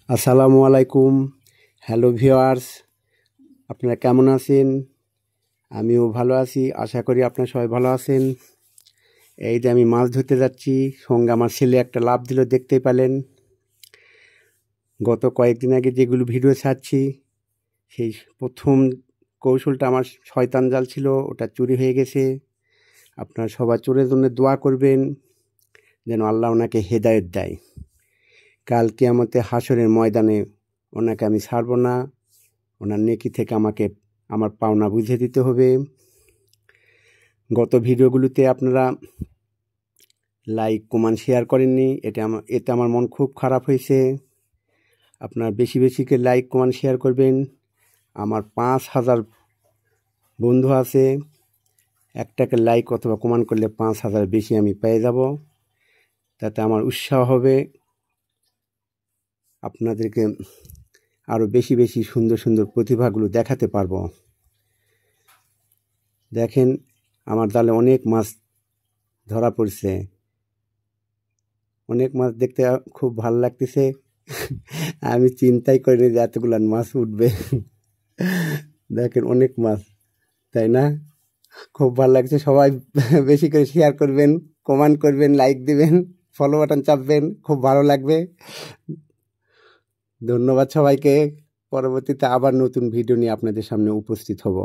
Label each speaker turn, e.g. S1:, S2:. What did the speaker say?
S1: আসসালামু আলাইকুম। Hello viewers, আপনারা কেমন আছেন? আমিও ভালো আছি, আশা করি আপনারা সবাই ভালো আছেন। এই যে আমি মাছ ধরতে যাচ্ছি, সঙ্গে আমার ছেলে একটা লাফ দিল, দেখতেই পেলেন। গত কয়েকদিন আগে যেগুলো ভিডিও ছাড়ছি, সেই প্রথম কৌশলটা আমার শয়তান জাল ছিল, ওটা চুরি হয়ে গেছে। আপনারা সবাই চোরের জন্য দোয়া করবেন, যেন আল্লাহ ওনাকে হেদায়েত দেয়। কাল কিয়ামতে হাসরের ময়দানে ওনাকে আমি ছাড়ব না, ওনার নেকি থেকে আমাকে আমার পাওনা বুঝে দিতে হবে। গত ভিডিওগুলোতে আপনারা লাইক কমেন্ট শেয়ার করেননি, এতে আমার মন খুব খারাপ হয়েছে। আপনারা বেশি বেশি করে লাইক কমেন্ট শেয়ার করবেন। আমার 5,000 বন্ধু আছে, একটাকে লাইক অথবা কমেন্ট করলে 5,000 বেশি আমি পেয়ে যাব। তাতে আমার উৎসাহ হবে, আপনাদেরকে আরও বেশি বেশি সুন্দর সুন্দর প্রতিভাগুলো দেখাতে পারবো। দেখেন, আমার জালে অনেক মাছ ধরা পড়ছে, অনেক মাছ দেখতে খুব ভালো লাগতেছে। আমি চিন্তাই করিনি যে এতগুলো মাছ উঠবে। দেখেন অনেক মাছ, তাই না? খুব ভালো লাগছে। সবাই বেশি করে শেয়ার করবেন, কমেন্ট করবেন, লাইক দিবেন, ফলো বাটন চাপবেন, খুব ভালো লাগবে। ধন্যবাদ সবাইকে। পরবর্তীতে আবার নতুন ভিডিও নিয়ে আপনাদের সামনে উপস্থিত হব।